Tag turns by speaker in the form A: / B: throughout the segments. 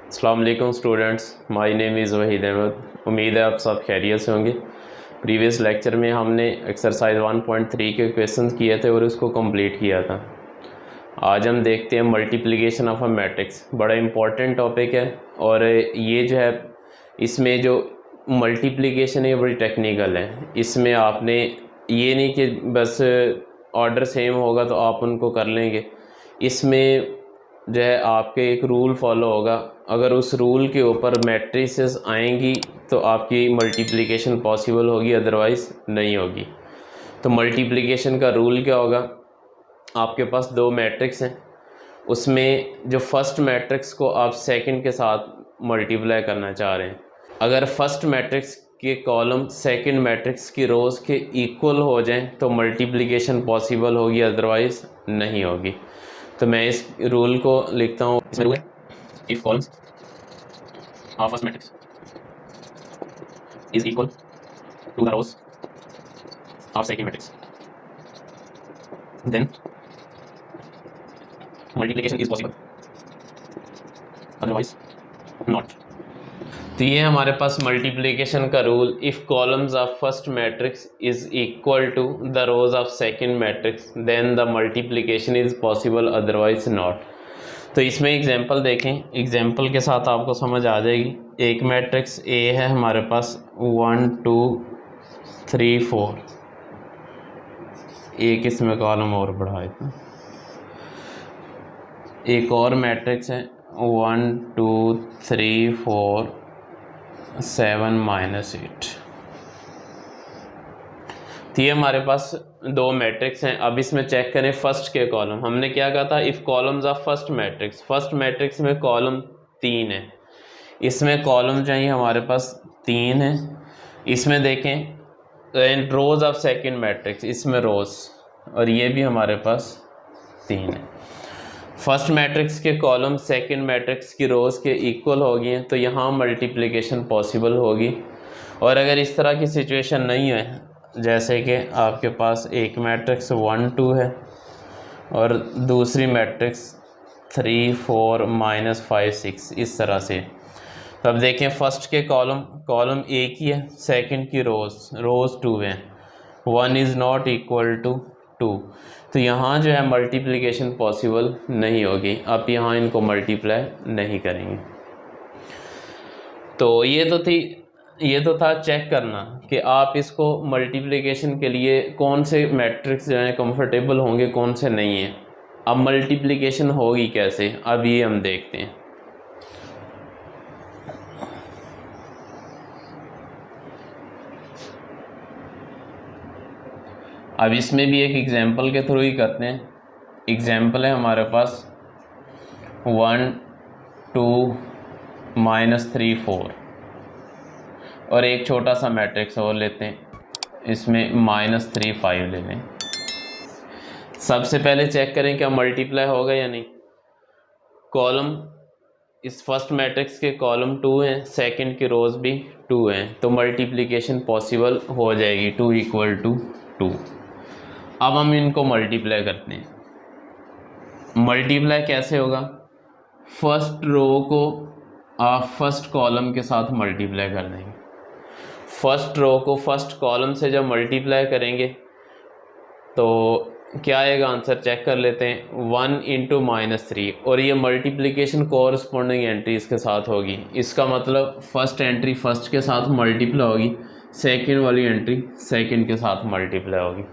A: अस्सलाम वालेकुम students, my name is Waheed Ahmed. उम्मीद है आप सब खैरियत से होंगे। प्रीवियस लेक्चर में हमने एक्सरसाइज 1.3 के क्वेश्चंस किए थे और उसको कंप्लीट किया था। आज हम देखते हैं मल्टीप्लिकेशन ऑफ अ मैट्रिक्स। बड़ा इम्पोर्टेंट टॉपिक है और ये जो है इसमें जो मल्टीप्लिकेशन है बड़ी टेक्निकल है। इसमें आपने ये नहीं कि बस ऑर्डर सेम होगा तो आप उनको कर लेंगे। इसमें जो है आपके एक रूल फॉलो होगा। अगर उस रूल के ऊपर मैट्रिसेस आएंगी तो आपकी मल्टीप्लिकेशन पॉसिबल होगी, अदरवाइज़ नहीं होगी। तो मल्टीप्लिकेशन का रूल क्या होगा? आपके पास दो मैट्रिक्स हैं, उसमें जो फर्स्ट मैट्रिक्स को आप सेकंड के साथ मल्टीप्लाई करना चाह रहे हैं। अगर फर्स्ट मैट्रिक्स के कॉलम सेकंड मैट्रिक्स की रोज़ के इक्वल हो जाएं तो मल्टीप्लिकेशन पॉसिबल होगी, अदरवाइज़ नहीं होगी। तो मैं इस रूल को लिखता हूँ। इसमें रूल है, if columns of first matrix is equal to the rows of second matrix, then multiplication is possible, otherwise not. तो ये हमारे पास मल्टीप्लिकेशन का rule, if columns of first matrix is equal to the rows of second matrix then the multiplication is possible, otherwise not. तो इसमें example देखें, example के साथ आपको समझ आ जाएगी। एक मैट्रिक्स ए है हमारे पास 1 2 3 4, एक इसमें कॉलम और बढ़ा इतना। एक और मैट्रिक्स है 1 2 3 4 7 -8। तो ये हमारे पास दो मैट्रिक्स हैं। अब इसमें चेक करें फर्स्ट के कॉलम। हमने क्या कहा था? If columns of first matrix में कॉलम 3 है, इसमें कॉलम चाहिए हमारे पास 3 है। इसमें देखें रोज ऑफ सेकंड मैट्रिक्स, इसमें रोज, और ये भी हमारे पास 3 है। फर्स्ट मैट्रिक्स के कॉलम सेकंड मैट्रिक्स की रोज के इक्वल हो गए हैं तो यहाँ मल्टीप्लिकेशन पॉसिबल होगी। और अगर इस तरह की सिचुएशन नहीं है, जैसे कि आपके पास एक मैट्रिक्स 1 2 है और दूसरी मैट्रिक्स 3 4 -5 6, इस तरह से, तो अब देखें फर्स्ट के कॉलम एक ही है, सेकंड की रोज 2 हैं, 1 इज़ नॉट इक्वल टू 2। तो यहाँ जो है मल्टीप्लिकेशन पॉसिबल नहीं होगी। आप यहाँ इनको मल्टीप्लाई नहीं करेंगे। तो ये तो था चेक करना कि आप इसको मल्टीप्लिकेशन के लिए कौन से मैट्रिक्स जो हैं कंफर्टेबल होंगे, कौन से नहीं हैं। अब मल्टीप्लिकेशन होगी कैसे, अब ये हम देखते हैं। अब इसमें भी एक एग्जांपल के थ्रू ही करते हैं। एग्जांपल है हमारे पास 1 2 -3 4 और एक छोटा सा मैट्रिक्स और लेते हैं, इसमें -3 5 ले लें। सबसे पहले चेक करें क्या मल्टीप्लाई होगा या नहीं। कॉलम इस फर्स्ट मैट्रिक्स के कॉलम 2 हैं, सेकंड की रोज भी 2 हैं, तो मल्टीप्लिकेशन पॉसिबल हो जाएगी, 2 = 2। अब हम इनको मल्टीप्लाई करते हैं। मल्टीप्लाई कैसे होगा? फर्स्ट रो को आप फर्स्ट कॉलम के साथ मल्टीप्लाई कर देंगे। फर्स्ट रो को फर्स्ट कॉलम से जब मल्टीप्लाई करेंगे तो क्या आएगा आंसर, चेक कर लेते हैं। 1 × -3, और ये मल्टीप्लिकेशन कोरस्पोंडिंग एंट्रीज के साथ होगी। इसका मतलब फर्स्ट एंट्री फर्स्ट के साथ मल्टीप्लाई होगी, सेकंड वाली एंट्री सेकंड के साथ मल्टीप्लाई होगी।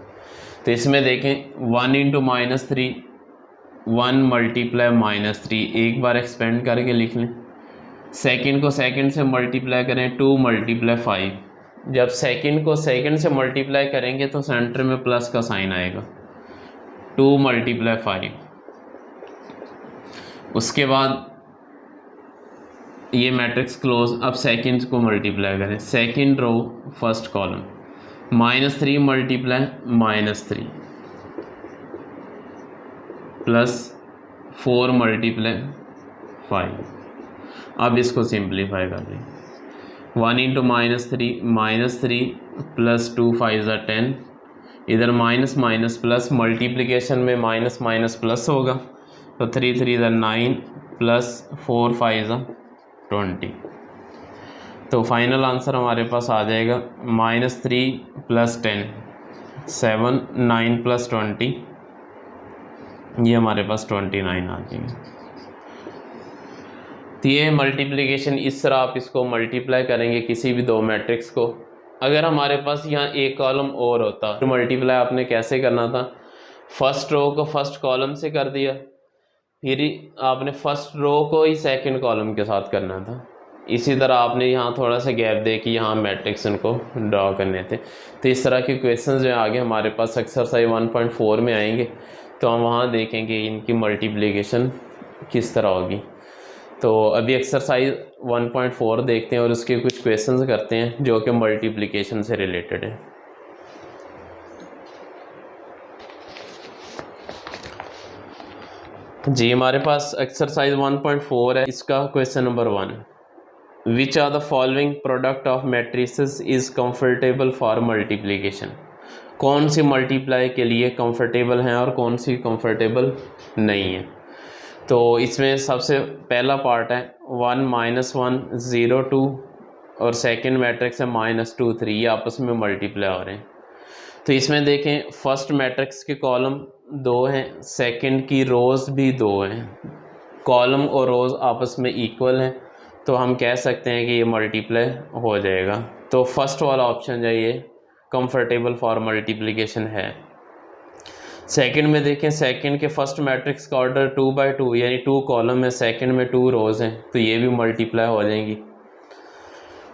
A: तो इसमें देखें 1 × -3, 1 × -3, एक बार एक्सपेंड करके लिख लें। सेकंड को सेकंड से मल्टीप्लाई करें, 2 × 5। जब सेकंड को सेकंड से मल्टीप्लाई करेंगे तो सेंटर में प्लस का साइन आएगा, 2 × 5। उसके बाद ये मैट्रिक्स क्लोज। अब सेकंड को मल्टीप्लाई करें, सेकंड रो फर्स्ट कॉलम, -3 × -3 +4 × 5। अब इसको सिंप्लीफाई कर लें। 1 × -3 +2 5 = 10, इधर माइनस माइनस प्लस, मल्टीप्लिकेशन में माइनस माइनस प्लस होगा, तो 3 3 = 9 +4 5 = 20। तो फाइनल आंसर हमारे पास आ जाएगा -3 + 10 7 9 + 20, ये हमारे पास 29 आ जाएगी। तो ये मल्टीप्लिकेशन, इस तरह आप इसको मल्टीप्लाई करेंगे किसी भी दो मैट्रिक्स को। अगर हमारे पास यहाँ एक कॉलम और होता तो मल्टीप्लाई आपने कैसे करना था, फर्स्ट रो को फर्स्ट कॉलम से कर दिया, फिर आपने फर्स्ट रो को ही सेकंड कॉलम के साथ करना था। इसी तरह आपने यहाँ थोड़ा सा गैप दे कि यहाँ मैट्रिक्स इनको ड्रॉ करने थे। तो इस तरह के क्वेश्चंस जो आगे हमारे पास एक्सरसाइज 1.4 में आएंगे, तो हम वहाँ देखेंगे इनकी मल्टीप्लिकेशन किस तरह होगी। तो अभी एक्सरसाइज 1.4 देखते हैं और उसके कुछ क्वेश्चंस करते हैं जो कि मल्टीप्लिकेशन से रिलेटेड है। जी, हमारे पास एक्सरसाइज 1.4 है, इसका question number 1, which are the following product of matrices is comfortable for multiplication. कौन सी मल्टीप्लाई के लिए कंफर्टेबल हैं और कौन सी कंफर्टेबल नहीं है। तो इसमें सबसे पहला पार्ट है 1 -1 0 2 और सेकंड मैट्रिक्स है -2 3, ये आपस में मल्टीप्लाई हो रहे हैं। तो इसमें देखें फर्स्ट मैट्रिक्स के कॉलम 2 हैं, सेकंड की रोज़ भी 2 हैं, कॉलम और रोज़ आपस में इक्वल हैं, तो हम कह सकते हैं कि ये मल्टीप्लाई हो जाएगा। तो फर्स्ट वाला ऑप्शन जो ये कंफर्टेबल फॉर मल्टीप्लिकेशन है। सेकंड में देखें, सेकंड के फर्स्ट मैट्रिक्स का ऑर्डर 2/2 यानी 2 कॉलम है, सेकंड में 2 रोज़ हैं, तो ये भी मल्टीप्लाई हो जाएंगी।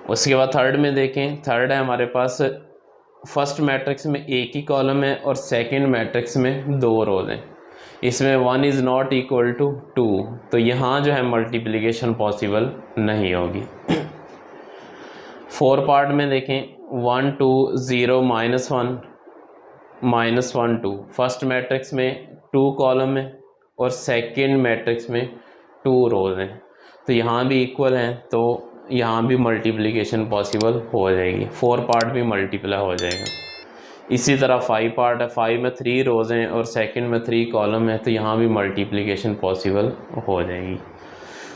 A: उसके बाद थर्ड में देखें, थर्ड है हमारे पास फर्स्ट मैट्रिक्स में एक ही कॉलम है और सेकंड मैट्रिक्स में 2 रोज़ हैं, इसमें 1 इज़ नॉट इक्वल टू 2, तो यहाँ जो है मल्टीप्लिकेशन पॉसिबल नहीं होगी। 4 पार्ट में देखें 1 2 0 -1 -1 2, फर्स्ट मैट्रिक्स में 2 कॉलम है और सेकंड मैट्रिक्स में 2 रोज़ हैं, तो यहाँ भी इक्वल हैं, तो यहाँ भी मल्टीप्लिकेशन पॉसिबल हो जाएगी, 4 पार्ट भी मल्टीप्लाई हो जाएगा। इसी तरह 5 पार्ट है, 5 में 3 रोज़ हैं और सेकंड में 3 कॉलम है, तो यहाँ भी मल्टीप्लिकेशन पॉसिबल हो जाएगी।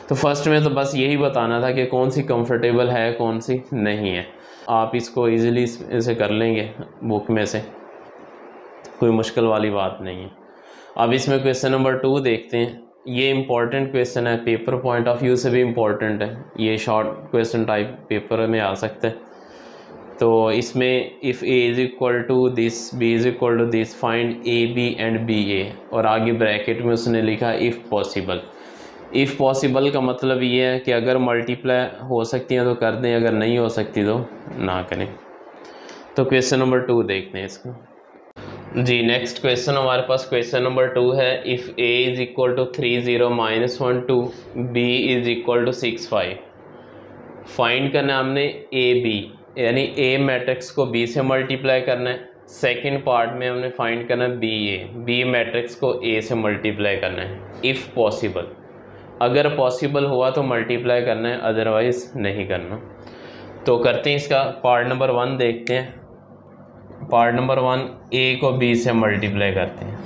A: तो फर्स्ट में तो बस यही बताना था कि कौन सी कंफर्टेबल है कौन सी नहीं है। आप इसको ईज़िली इसे कर लेंगे बुक में से, कोई मुश्किल वाली बात नहीं है। अब इसमें क्वेश्चन नंबर 2 देखते हैं। ये इम्पॉर्टेंट क्वेश्चन है, पेपर पॉइंट ऑफ व्यू से भी इम्पॉर्टेंट है, ये शॉर्ट क्वेश्चन टाइप पेपर में आ सकता है। तो इसमें if a is equal to this, b is equal to this, find a b and b a, और आगे ब्रैकेट में उसने लिखा इफ़ पॉसिबल। इफ़ पॉसिबल का मतलब ये है कि अगर मल्टीप्लाई हो सकती हैं तो कर दें, अगर नहीं हो सकती तो ना करें। तो क्वेश्चन नंबर 2 देखते हैं इसको। जी, नेक्स्ट क्वेश्चन हमारे पास क्वेश्चन नंबर 2 है, if a is equal to 3 0 -1 2, b is equal to 6 5। Find करना है हमने a b, यानी a मैट्रिक्स को b से मल्टीप्लाई करना है। सेकंड पार्ट में हमने फाइंड करना है b मैट्रिक्स को a से मल्टीप्लाई करना है। इफ़ पॉसिबल, अगर पॉसिबल हुआ तो मल्टीप्लाई करना है, अदरवाइज़ नहीं करना। तो करते हैं इसका पार्ट नंबर 1 देखते हैं। पार्ट नंबर 1, a को b से मल्टीप्लाई करते हैं।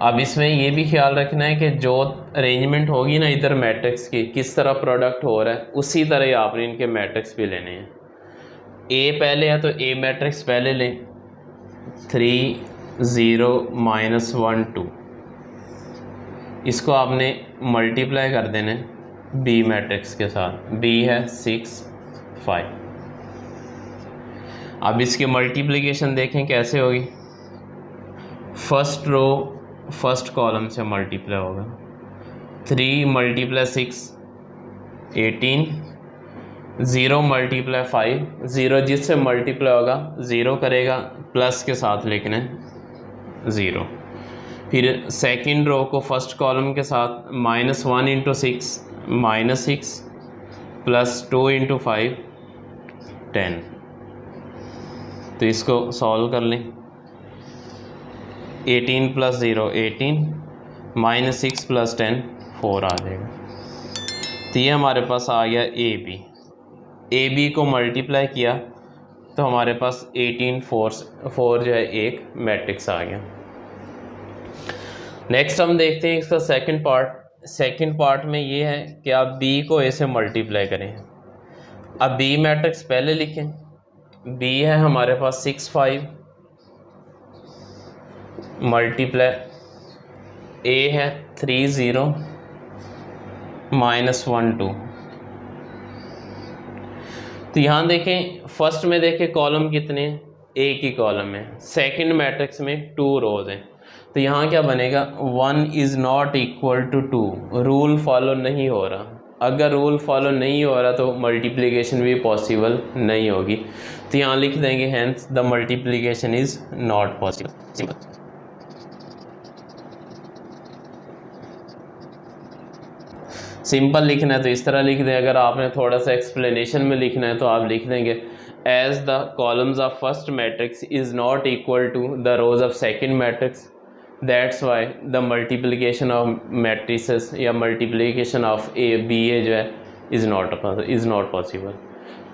A: अब इसमें ये भी ख्याल रखना है कि जो अरेंजमेंट होगी ना इधर मैट्रिक्स की, किस तरह प्रोडक्ट हो रहा है उसी तरह ही आपने इनके मैट्रिक्स भी लेने हैं। a पहले है तो a मैट्रिक्स पहले लें, 3 0 -1 2, इसको आपने मल्टीप्लाई कर देना है b मैट्रिक्स के साथ, b है 6 5। अब इसकी मल्टीप्लिकेशन देखें कैसे होगी। फर्स्ट रो फर्स्ट कॉलम से मल्टीप्लाई होगा, 3 × 6 18, 0 × 5, 0 जिससे मल्टीप्लाई होगा 0 करेगा, प्लस के साथ लिखना है 0। फिर सेकंड रो को फर्स्ट कॉलम के साथ -1 × 6 -6 +2 × 5 10। तो इसको सॉल्व कर लें, 18 + 0 18, -6 + 10 4 आ जाएगा। तो ये हमारे पास आ गया ए बी को मल्टीप्लाई किया तो हमारे पास 18 4 जो है एक मैट्रिक्स आ गया। नेक्स्ट हम देखते हैं इसका सेकंड पार्ट, सेकंड पार्ट में ये है कि आप बी को ए से मल्टीप्लाई करें। अब बी मैट्रिक्स पहले लिखें। बी है हमारे पास 6 5 मल्टीप्लाई ए है 3 0 -1 2। तो यहाँ देखें फर्स्ट में देखें कॉलम कितने हैं, एक ही कॉलम है। सेकंड मैट्रिक्स में 2 रोज हैं। तो यहाँ क्या बनेगा, 1 is not equal to 2। Rule follow नहीं हो रहा। अगर रूल फॉलो नहीं हो रहा तो मल्टीप्लिकेशन भी पॉसिबल नहीं होगी। तो यहाँ लिख देंगे hence the multiplication is not possible. Simple. Simple लिखना है तो इस तरह लिख दें। अगर आपने थोड़ा सा एक्सप्लेनेशन में लिखना है तो आप लिख देंगे as the columns of first matrix is not equal to the rows of second matrix, that's why the multiplication of matrices या multiplication of A B A जो है इज़ नॉट पॉसिबल।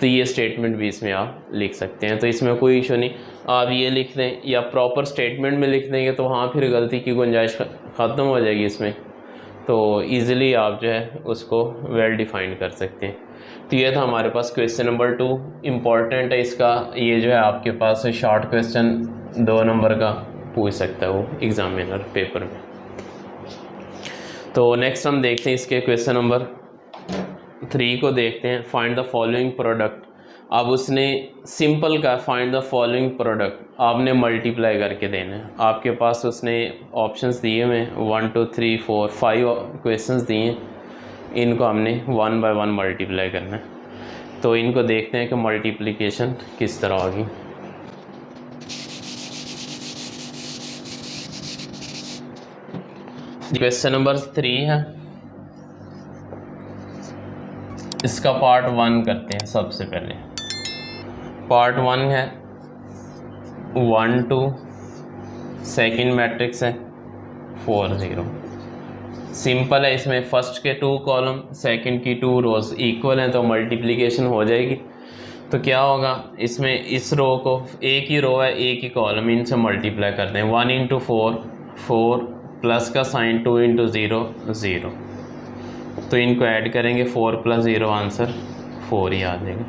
A: तो ये स्टेटमेंट भी इसमें आप लिख सकते हैं। तो इसमें कोई इशू नहीं, आप ये लिख दें या प्रॉपर स्टेटमेंट में लिख देंगे तो वहाँ फिर गलती की गुंजाइश ख़त्म हो जाएगी इसमें। तो ईज़िली आप जो है उसको वेल डिफाइन कर सकते हैं। तो ये था हमारे पास क्वेश्चन नंबर 2। इम्पॉर्टेंट है इसका, ये जो है आपके पास शॉर्ट क्वेश्चन 2 नंबर का पूछ सकता है वो एग्जामिनर पेपर में। तो नेक्स्ट हम देखते हैं इसके क्वेश्चन नंबर 3 को देखते हैं। Find the following product. अब उसने सिंपल का फाइंड द फॉलोइंग प्रोडक्ट आपने मल्टीप्लाई करके देना है। आपके पास उसने ऑप्शंस दिए हुए 1 2 3 4 5 क्वेश्चंस दिए, इनको हमने 1 बाय 1 मल्टीप्लाई करना है। तो इनको देखते हैं कि मल्टीप्लिकेशन किस तरह होगी। क्वेश्चन नंबर 3 है, इसका पार्ट 1 करते हैं। सबसे पहले पार्ट 1 है 1 2, सेकंड मैट्रिक्स है 4 0। सिंपल है, इसमें फर्स्ट के 2 कॉलम सेकंड की 2 रोज इक्वल हैं तो मल्टीप्लिकेशन हो जाएगी। तो क्या होगा, इसमें इस रो को, एक ही रो है एक ही कॉलम, इनसे मल्टीप्लाई करते हैं। 1 इंटू 4 4 प्लस का साइन 2 इंटू 0 0। तो इनको ऐड करेंगे 4 + 0 आंसर 4 ही आ जाएगा।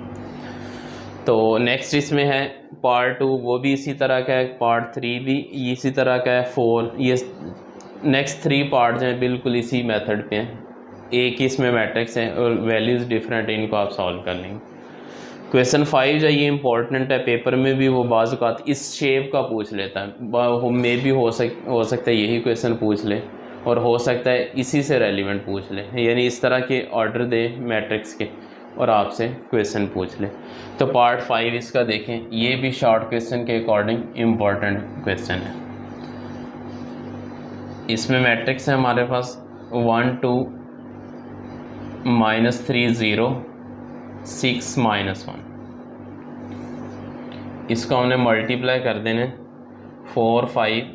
A: तो नेक्स्ट इसमें है पार्ट 2, वो भी इसी तरह का है। पार्ट 3 भी इसी तरह का है 4। ये नेक्स्ट 3 पार्ट जो हैं बिल्कुल इसी मेथड पे हैं। एक ही इसमें मैट्रिक्स हैं और वैल्यूज़ डिफरेंट है, इनको आप सॉल्व कर लेंगे। क्वेश्चन 5 जो ये इंपॉर्टेंट है, पेपर में भी वो बाज़ औक़ात इस शेप का पूछ लेता है। मे भी हो सकता है यही क्वेश्चन पूछ ले, और हो सकता है इसी से रेलिवेंट पूछ ले, यानी इस तरह के ऑर्डर दे मैट्रिक्स के और आपसे क्वेश्चन पूछ ले। तो पार्ट 5 इसका देखें, ये भी शॉर्ट क्वेश्चन के अकॉर्डिंग इम्पॉर्टेंट क्वेश्चन है। इसमें मैट्रिक्स है हमारे पास 1 2 -3 0 6 -1। इसको हमने मल्टीप्लाई कर देने 4 5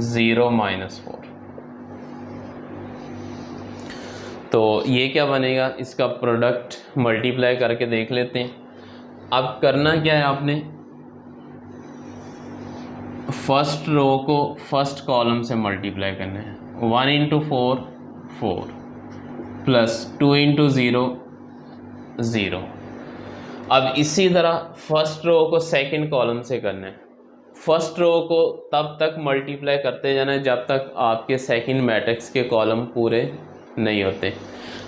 A: 0 -4। तो ये क्या बनेगा, इसका प्रोडक्ट मल्टीप्लाई करके देख लेते हैं। अब करना क्या है, आपने फर्स्ट रो को फर्स्ट कॉलम से मल्टीप्लाई करना है। 1 इंटू 4 4 प्लस 2 इंटू 0 0। अब इसी तरह फर्स्ट रो को सेकंड कॉलम से करना है। फर्स्ट रो को तब तक मल्टीप्लाई करते जाना है जब तक आपके सेकंड मैट्रिक्स के कॉलम पूरे नहीं होते।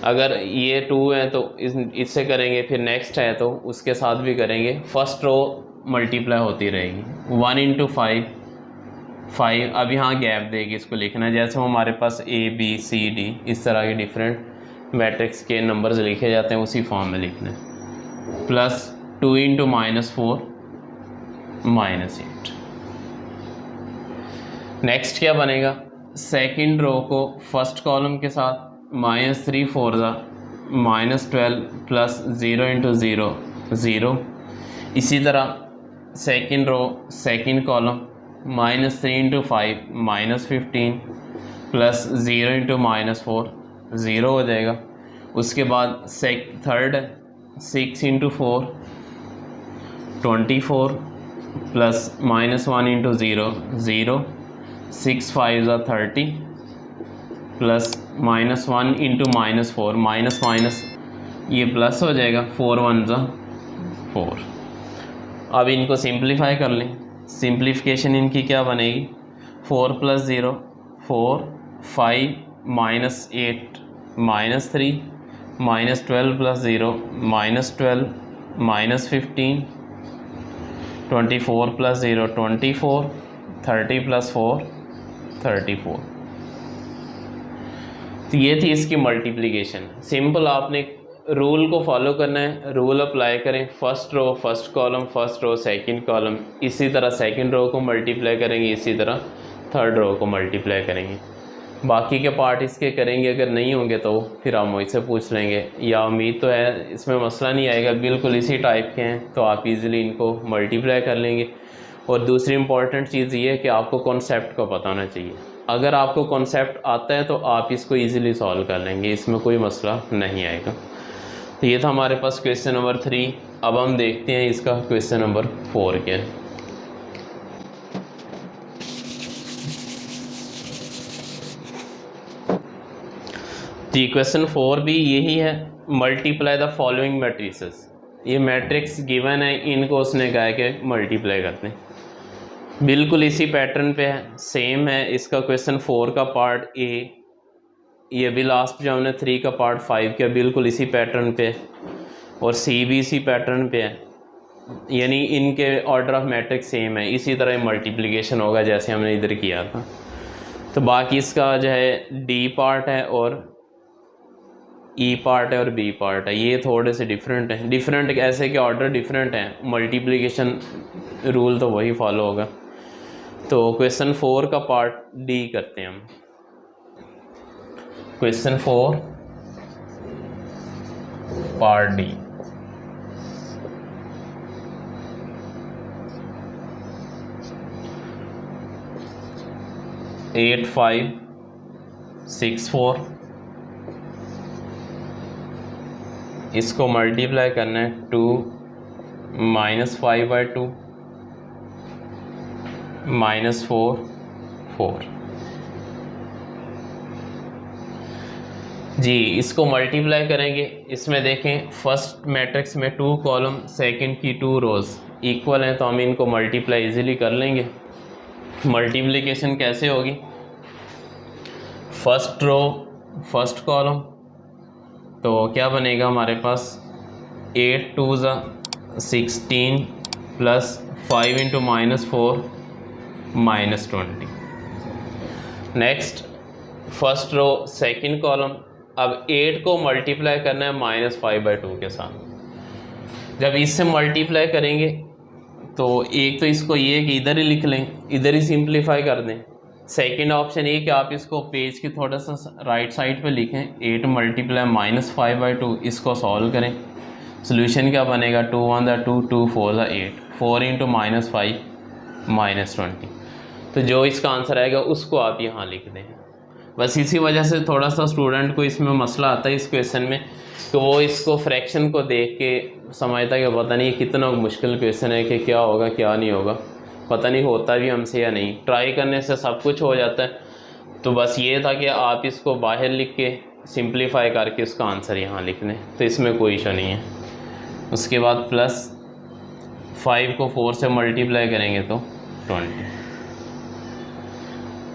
A: अगर ये 2 है तो इससे करेंगे, फिर नेक्स्ट है तो उसके साथ भी करेंगे। फर्स्ट रो मल्टीप्लाई होती रहेगी। 1 इंटू 5 5। अब यहाँ गैप देगी, इसको लिखना है जैसे हमारे पास A B C D इस तरह के डिफरेंट मैट्रिक्स के नंबर्स लिखे जाते हैं, उसी फॉर्म में लिखना है। Plus 2 into -4 -8। नेक्स्ट क्या बनेगा, सेकंड रो को फर्स्ट कॉलम के साथ -3 4 -12 प्लस 0 इंटू 0 0। इसी तरह second row second column -3 into 5 -15 plus 0 into -4 0 हो जाएगा। उसके बाद third 6 into 4 24 plus -1 into 0 0। 6 5 30 plus -1 into -4, minus minus ये प्लस हो जाएगा, 4 1 ज़ा 4। अब इनको सिंप्लीफाई कर लें, सिंप्लीफिकेशन इनकी क्या बनेगी, 4 + 0 4, 5 -8 -3 -12 + 0 -12 -15 24 + 0 24 30 + 4 34। तो ये थी इसकी मल्टीप्लिकेशन। सिंपल आपने रूल को फॉलो करना है, रूल अप्लाई करें, first row first column, first row second column, इसी तरह सेकंड रो को मल्टीप्लाई करेंगे, इसी तरह थर्ड रो को मल्टीप्लाई करेंगे। बाकी के पार्ट इसके करेंगे, अगर नहीं होंगे तो फिर आप मुझसे पूछ लेंगे, या उम्मीद तो है इसमें मसला नहीं आएगा, बिल्कुल इसी टाइप के हैं तो आप इजीली इनको मल्टीप्लाई कर लेंगे। और दूसरी इंपॉर्टेंट चीज़ ये है कि आपको कॉन्सेप्ट का पता होना चाहिए। अगर आपको कॉन्सेप्ट आता है तो आप इसको ईज़िली सॉल्व कर लेंगे, इसमें कोई मसला नहीं आएगा। तो ये था हमारे पास क्वेश्चन नंबर 3। अब हम देखते हैं इसका क्वेश्चन नंबर 4 क्या है। तो क्वेश्चन 4 भी यही है, मल्टीप्लाई द फॉलोइंग मैट्रिसेस। ये मैट्रिक्स गिवन है, इनको उसने कहा है कि मल्टीप्लाई करते हैं, बिल्कुल इसी पैटर्न पे है, सेम है। इसका क्वेश्चन 4 का पार्ट ए, ये भी लास्ट जो हमने 3 का पार्ट 5 किया, बिल्कुल इसी पैटर्न पे है, और सी भी इसी पैटर्न पे है, यानी इनके ऑर्डर ऑफ मैट्रिक्स सेम है। इसी तरह मल्टीप्लिकेशन होगा जैसे हमने इधर किया था। तो बाकी इसका जो है डी पार्ट है और ई पार्ट है और बी पार्ट है, ये थोड़े से डिफरेंट हैं। डिफरेंट ऐसे के ऑर्डर डिफरेंट हैं, मल्टीप्लिकेशन रूल तो वही फॉलो होगा। तो क्वेश्चन 4 का पार्ट डी करते हैं हम। Question 4 part D. एट 5 6 4, इसको मल्टीप्लाई करना है 2 -5/2 -4 4। जी, इसको मल्टीप्लाई करेंगे। इसमें देखें फर्स्ट मैट्रिक्स में 2 कॉलम, सेकंड की 2 रोज़ इक्वल हैं, तो हम इनको मल्टीप्लाई इजीली कर लेंगे। मल्टीप्लिकेशन कैसे होगी, फर्स्ट रो फर्स्ट कॉलम, तो क्या बनेगा हमारे पास 8 2 16 plus 5 × -4 -20। Next first row second column, अब 8 को मल्टीप्लाई करना है -5/2 के साथ। जब इससे मल्टीप्लाई करेंगे तो एक तो इसको ये कि इधर ही लिख लें, इधर ही सिंप्लीफाई कर दें। सेकंड ऑप्शन ये कि आप इसको पेज की थोड़ा सा राइट साइड पे लिखें, 8 × -5/2, इसको सॉल्व करें। सोल्यूशन क्या बनेगा, 2 1 2 2 4 8, 4 × -5 -20। तो जो इसका आंसर आएगा उसको आप यहाँ लिख दें। बस इसी वजह से थोड़ा सा स्टूडेंट को इसमें मसला आता है इस क्वेश्चन में, तो वो इसको फ्रैक्शन को देख के समझता है कि पता नहीं कितना मुश्किल क्वेश्चन है, कि क्या होगा क्या नहीं होगा, पता नहीं होता भी हमसे या नहीं। ट्राई करने से सब कुछ हो जाता है। तो बस ये था कि आप इसको बाहर लिख के सिंप्लीफाई करके उसका आंसर यहाँ लिख लें, तो इसमें कोई इशू नहीं है। उसके बाद प्लस 5 को 4 से मल्टीप्लाई करेंगे तो 20।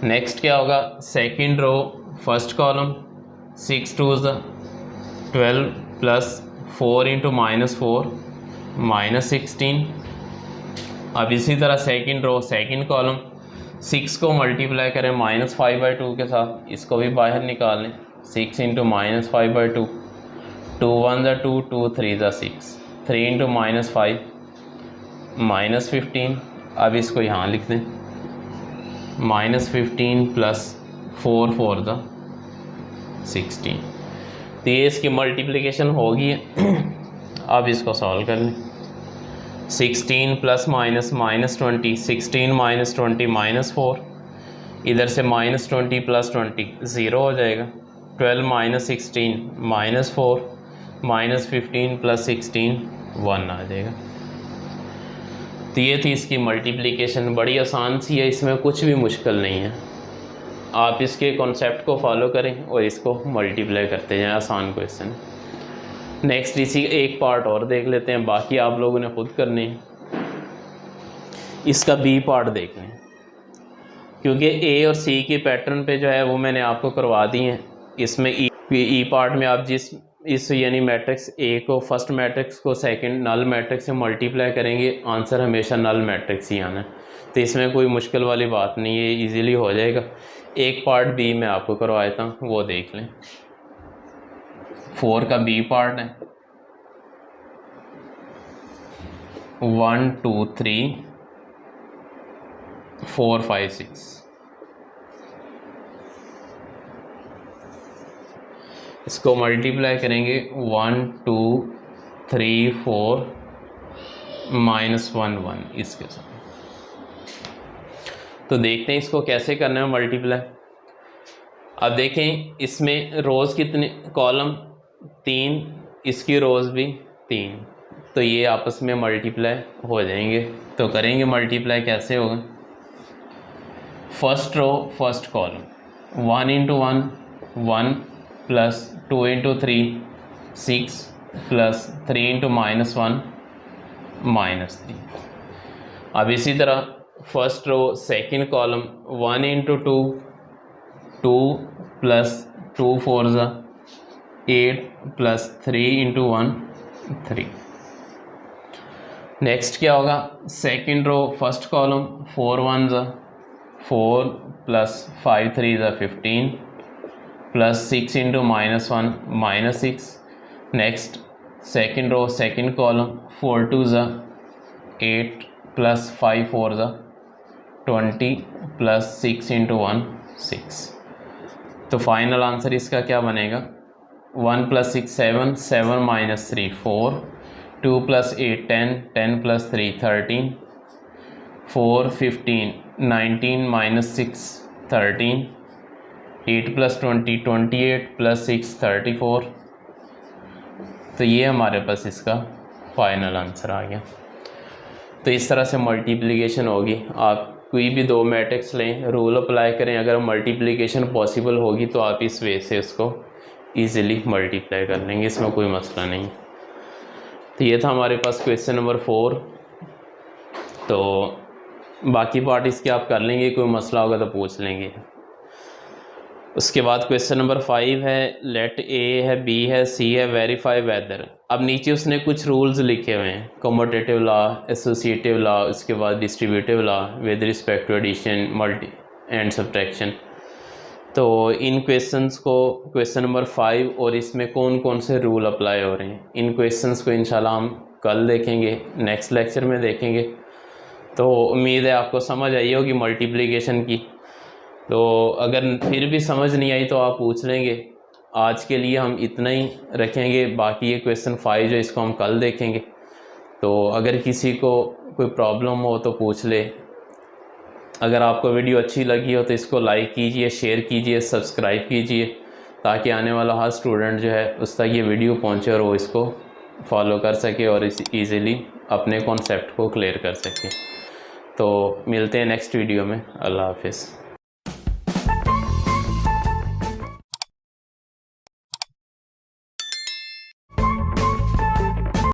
A: नेक्स्ट क्या होगा, second row first column, 6 2 12 plus 4 × -4 -16। अब इसी तरह सेकंड रो सेकंड कॉलम, 6 को मल्टीप्लाई करें -5/2 के साथ, इसको भी बाहर निकाल लें। 6 × -5/2, 2 1 2 2 3 6, 3 × -5 -15। अब इसको यहाँ लिख दें, -15 प्लस 4 4 16। तो ये इसकी मल्टीप्लिकेशन होगी। अब इसको सॉल्व कर लें। 16 प्लस माइनस -20, 16 -20 -4, इधर से -20 प्लस 20 0 हो जाएगा। 12 - 16 -4, -15 प्लस 16 1 आ जाएगा। तो ये थी इसकी मल्टीप्लिकेशन, बड़ी आसान सी है, इसमें कुछ भी मुश्किल नहीं है। आप इसके कॉन्सेप्ट को फॉलो करें और इसको मल्टीप्लाई करते जाएं। आसान क्वेश्चन। नेक्स्ट इसी एक पार्ट और देख लेते हैं, बाकी आप लोगों ने खुद करने हैं। इसका बी पार्ट देख लें, क्योंकि ए और सी के पैटर्न पे जो है वो मैंने आपको करवा दी हैं। इसमें ई पार्ट में आप इस यानी मैट्रिक्स ए को फर्स्ट मैट्रिक्स को सेकंड नल मैट्रिक्स से मल्टीप्लाई करेंगे, आंसर हमेशा नल मैट्रिक्स ही आना है। तो इसमें कोई मुश्किल वाली बात नहीं है, इजीली हो जाएगा। एक पार्ट बी में आपको करवाया था, वो देख लें। 4 का बी पार्ट है 1 2 3 4 5 6। इसको मल्टीप्लाई करेंगे 1 2 3 4 -1 1 इसके साथ। तो देखते हैं इसको कैसे करना है मल्टीप्लाई। अब देखें इसमें रोज़ कितने, कॉलम 3, इसकी रोज़ भी 3, तो ये आपस में मल्टीप्लाई हो जाएंगे। तो करेंगे मल्टीप्लाई, कैसे होगा। First row first column 1 × 1 1 plus 2 × 3 6 plus 3 × -1 -3। अब इसी तरह first row second column 1 × 2 2 plus 2 4 8 plus 3 × 1 3। Next क्या होगा, second row first column 4 1 4 plus 5 3 15 plus 6 × -1 -6। Next second row second column 4 2 8 plus 5 4 20 plus 6 × 1 6। तो फाइनल आंसर इसका क्या बनेगा, 1 + 6 7 7 - 3 4 2 + 8 10 10 + 3 13 4 15 19 - 6 13 8 + 20 28 + 6 34। तो ये हमारे पास इसका फाइनल आंसर आ गया। तो इस तरह से मल्टीप्लिकेशन होगी। आप कोई भी दो मैट्रिक्स लें, रूल अप्लाई करें, अगर मल्टीप्लिकेशन पॉसिबल होगी तो आप इस वे से उसको ईज़िली मल्टीप्लाई कर लेंगे, इसमें कोई मसला नहीं। तो ये था हमारे पास क्वेश्चन नंबर 4। तो बाकी पार्ट इसके आप कर लेंगे, कोई मसला होगा तो पूछ लेंगे। उसके बाद क्वेश्चन नंबर 5 है, लेट ए है, बी है, सी है, वेरीफाई वेदर। अब नीचे उसने कुछ रूल्स लिखे हुए हैं, कम्यूटेटिव लॉ, एसोसिएटिव लॉ, उसके बाद distributive law with respect to addition multi and subtraction. तो इन क्वेश्चंस को, क्वेश्चन नंबर 5 और इसमें कौन कौन से रूल अप्लाई हो रहे हैं, इन क्वेश्चंस को इंशाल्लाह हम कल देखेंगे, नेक्स्ट लेक्चर में देखेंगे। तो उम्मीद है आपको समझ आई होगी मल्टीप्लिकेशन की। तो अगर फिर भी समझ नहीं आई तो आप पूछ लेंगे। आज के लिए हम इतना ही रखेंगे, बाकी ये क्वेश्चन 5 जो इसको हम कल देखेंगे। तो अगर किसी को कोई प्रॉब्लम हो तो पूछ ले। अगर आपको वीडियो अच्छी लगी हो तो इसको लाइक कीजिए, शेयर कीजिए, सब्सक्राइब कीजिए, ताकि आने वाला हर स्टूडेंट जो है उस तक ये वीडियो पहुँचे और वो इसको फॉलो कर सके और इस ईज़िली अपने कॉन्सेप्ट को क्लियर कर सके। तो मिलते हैं नेक्स्ट वीडियो में। अल्लाह हाफिज़।